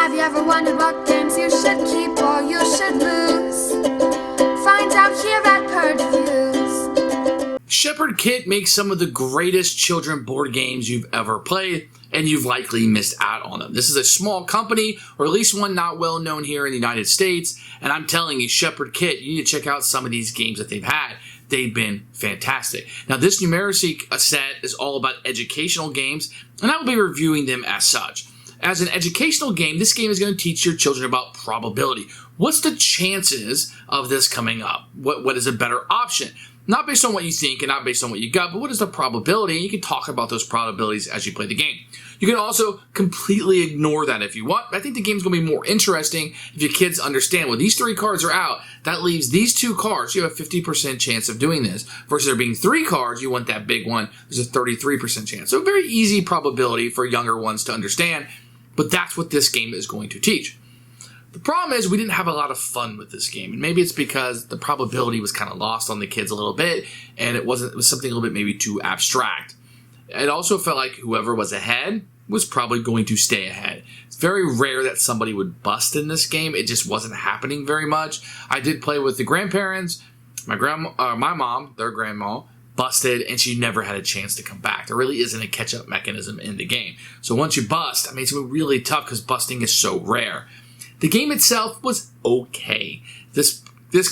Have you ever wondered what games you should keep or you should lose? Find out here at Purge Reviews. Shepherd Kit makes some of the greatest children board games you've ever played, and you've likely missed out on them. This is a small company, or at least one not well known here in the United States, and I'm telling you, Shepherd Kit, you need to check out some of these games that they've had. They've been fantastic. Now, this Numeracy set is all about educational games, and I will be reviewing them as such. As an educational game, this game is going to teach your children about probability. What's the chances of this coming up? What is a better option? Not based on what you think and not based on what you got, but what is the probability? And you can talk about those probabilities as you play the game. You can also completely ignore that if you want. I think the game's going to be more interesting if your kids understand, well, these 3 cards are out. That leaves these 2 cards. You have a 50% chance of doing this. Versus there being 3 cards, you want that big one. There's a 33% chance. So a very easy probability for younger ones to understand. But that's what this game is going to teach. The problem is we didn't have a lot of fun with this game, and maybe it's because the probability was kind of lost on the kids a little bit, and it was something a little bit maybe too abstract. It also felt like whoever was ahead was probably going to stay ahead. It's very rare that somebody would bust in this game. It just wasn't happening very much. I did play with the grandparents. My mom, their grandma, busted, and she never had a chance to come back. There really isn't a catch-up mechanism in the game. So once you bust, I mean, it's really tough because busting is so rare. The game itself was okay. This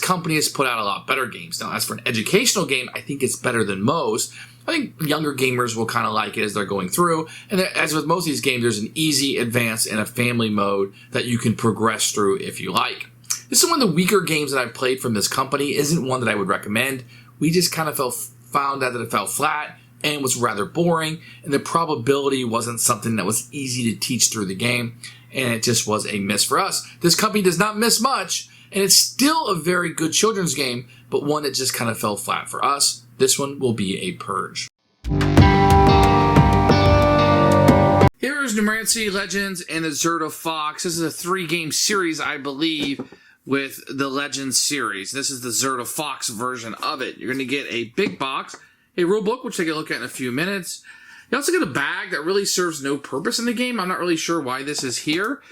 company has put out a lot better games. Now, as for an educational game, I think it's better than most. I think younger gamers will kind of like it as they're going through. And as with most of these games, there's an easy, advanced, and a family mode that you can progress through if you like. This is one of the weaker games that I've played from this company. Isn't one that I would recommend. We just kind of found out that it fell flat and was rather boring, and the probability wasn't something that was easy to teach through the game, and it just was a miss for us. This company does not miss much, and it's still a very good children's game, but one that just kind of fell flat for us. This one will be a Purge. Here is Numeracy Legends and the Zerda Fox. This is a 3-game series, I believe, with the Legends series. This is the Zerda Fox version of it. You're going to get a big box, a rule book, which I can look at in a few minutes. You also get a bag that really serves no purpose in the game. I'm not really sure why this is here.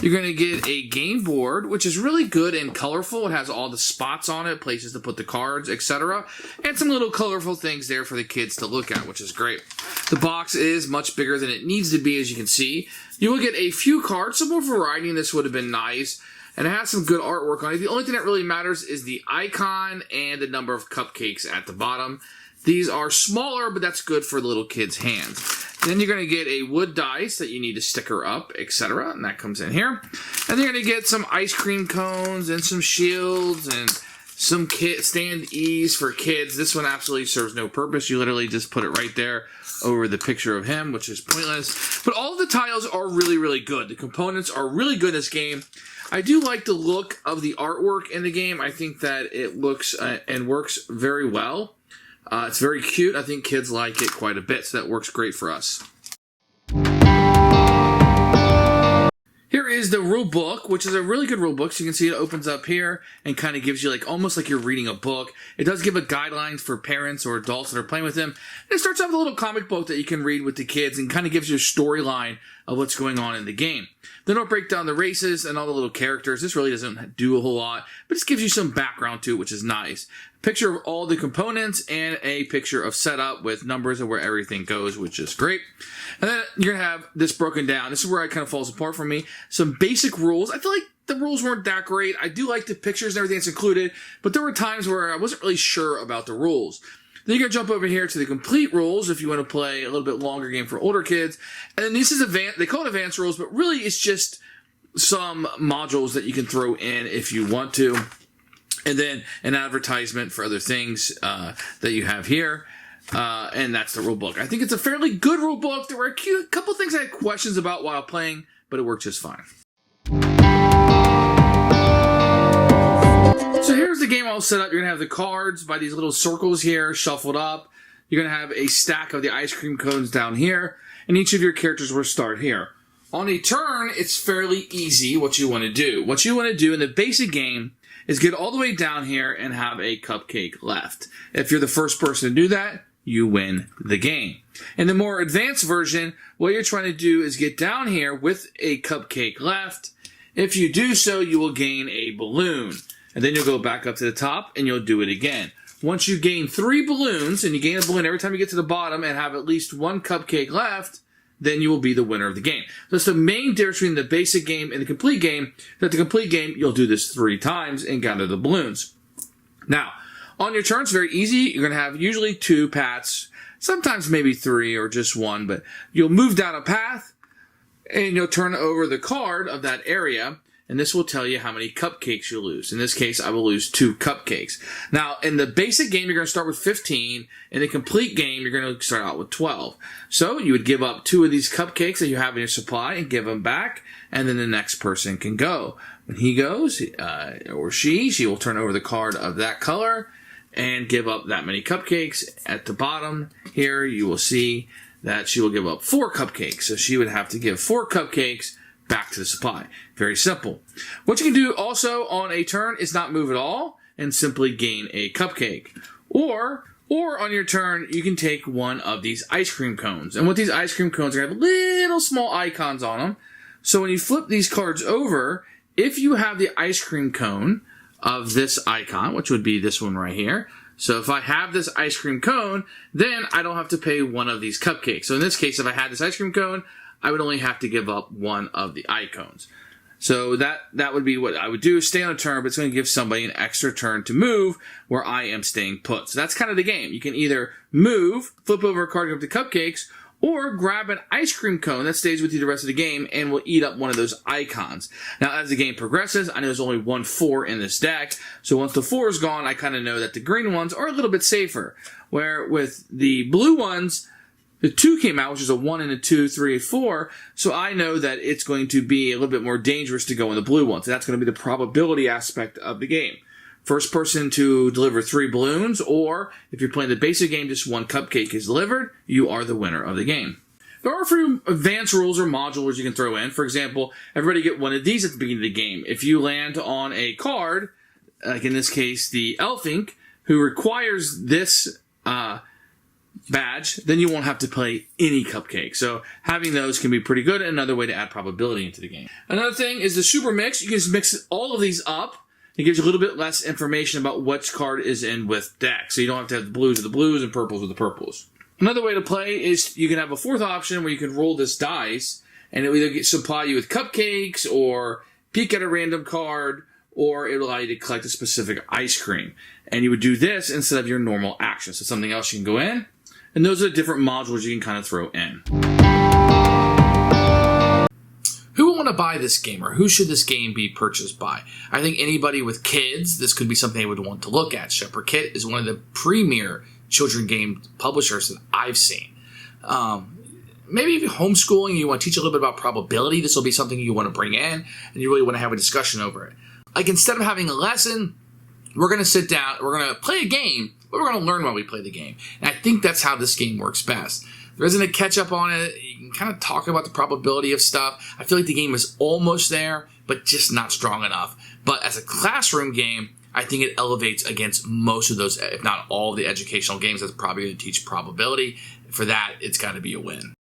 You're going to get a game board, which is really good and colorful. It has all the spots on it, places to put the cards, etc. And some little colorful things there for the kids to look at, which is great. The box is much bigger than it needs to be, as you can see. You will get a few cards, some more variety, and this would have been nice. And it has some good artwork on it. The only thing that really matters is the icon and the number of cupcakes at the bottom. These are smaller, but that's good for the little kids' hands. Then you're going to get a wood dice that you need to sticker up, etc. And that comes in here. And you're going to get some ice cream cones and some shields and some stand-ees for kids. This one absolutely serves no purpose. You literally just put it right there over the picture of him, which is pointless. But all of the tiles are really, really good. The components are really good in this game. I do like the look of the artwork in the game. I think that it looks and works very well. It's very cute. I think kids like it quite a bit, so that works great for us. Here is the rule book, which is a really good rule book. So you can see it opens up here and kind of gives you almost like you're reading a book. It does give a guidelines for parents or adults that are playing with them. And it starts off with a little comic book that you can read with the kids and kind of gives you a storyline of what's going on in the game. Then it'll break down the races and all the little characters. This really doesn't do a whole lot, but just gives you some background to it, which is nice. A picture of all the components and a picture of setup with numbers of where everything goes, which is great. And then you're going to have this broken down. This is where it kind of falls apart for me. Some basic rules. I feel like the rules weren't that great. I do like the pictures and everything that's included, but there were times where I wasn't really sure about the rules. Then you're going to jump over here to the complete rules if you want to play a little bit longer game for older kids. And then this is advanced. They call it advanced rules, but really it's just some modules that you can throw in if you want to. And then an advertisement for other things that you have here. And that's the rule book. I think it's a fairly good rule book. There were a couple things I had questions about while playing, but it worked just fine. So here's the game all set up. You're going to have the cards by these little circles here shuffled up. You're going to have a stack of the ice cream cones down here. And each of your characters will start here. On a turn, it's fairly easy what you want to do. What you want to do in the basic game is get all the way down here and have a cupcake left. If you're the first person to do that, you win the game. In the more advanced version, what you're trying to do is get down here with a cupcake left. If you do so, you will gain a balloon. And then you'll go back up to the top and you'll do it again. Once you gain 3 balloons, and you gain a balloon every time you get to the bottom and have at least 1 cupcake left, then you will be the winner of the game. That's the main difference between the basic game and the complete game. That the complete game, you'll do this 3 times and gather the balloons. Now, on your turn, it's very easy. You're going to have usually 2 paths, sometimes maybe 3 or just 1, but you'll move down a path and you'll turn over the card of that area, and this will tell you how many cupcakes you lose. In this case, I will lose 2 cupcakes. Now, in the basic game, you're going to start with 15. In the complete game, you're going to start out with 12. So you would give up 2 of these cupcakes that you have in your supply and give them back, and then the next person can go. When he goes, or she will turn over the card of that color and give up that many cupcakes. At the bottom here, you will see that she will give up 4 cupcakes. So she would have to give 4 cupcakes back to the supply. Very simple. What you can do also on a turn is not move at all and simply gain a cupcake. Or on your turn, you can take one of these ice cream cones. And what these ice cream cones are going to have little small icons on them. So when you flip these cards over, if you have the ice cream cone of this icon, which would be this one right here. So if I have this ice cream cone, then I don't have to pay one of these cupcakes. So in this case, if I had this ice cream cone, I would only have to give up one of the icons. So that would be what I would do, stay on a turn, but it's going to give somebody an extra turn to move where I am staying put. So that's kind of the game. You can either move, flip over a card, give up the cupcakes, or grab an ice cream cone that stays with you the rest of the game and will eat up one of those icons. Now, as the game progresses, I know there's only 1 4 in this deck, so once the 4 is gone, I kind of know that the green ones are a little bit safer. Where with the blue ones, the 2 came out, which is a 1 and a 2, 3, and 4, so I know that it's going to be a little bit more dangerous to go in the blue ones. And that's going to be the probability aspect of the game. First person to deliver 3 balloons, or if you're playing the basic game, just 1 cupcake is delivered, you are the winner of the game. There are a few advanced rules or modules you can throw in. For example, everybody get one of these at the beginning of the game. If you land on a card, like in this case, the Elf Ink, who requires this badge, then you won't have to play any cupcake. So having those can be pretty good. Another way to add probability into the game. Another thing is the super mix. You can just mix all of these up. It gives you a little bit less information about which card is in with deck. So you don't have to have the blues with the blues and purples with the purples. Another way to play is you can have a 4th option where you can roll this dice and it will either supply you with cupcakes or peek at a random card, or it will allow you to collect a specific ice cream. And you would do this instead of your normal action. So something else you can go in. And those are the different modules you can kind of throw in. Who would want to buy this game, or who should this game be purchased by? I think anybody with kids, this could be something they would want to look at. Shepherd Kit is one of the premier children game publishers that I've seen. Maybe if you're homeschooling, you want to teach a little bit about probability, this will be something you want to bring in, and you really want to have a discussion over it. Like, instead of having a lesson, we're going to sit down, we're going to play a game, but we're going to learn while we play the game. And I think that's how this game works best. There isn't a catch-up on it. You can kind of talk about the probability of stuff. I feel like the game is almost there, but just not strong enough. But as a classroom game, I think it elevates against most of those, if not all of the educational games that's probably going to teach probability. For that, it's got to be a win.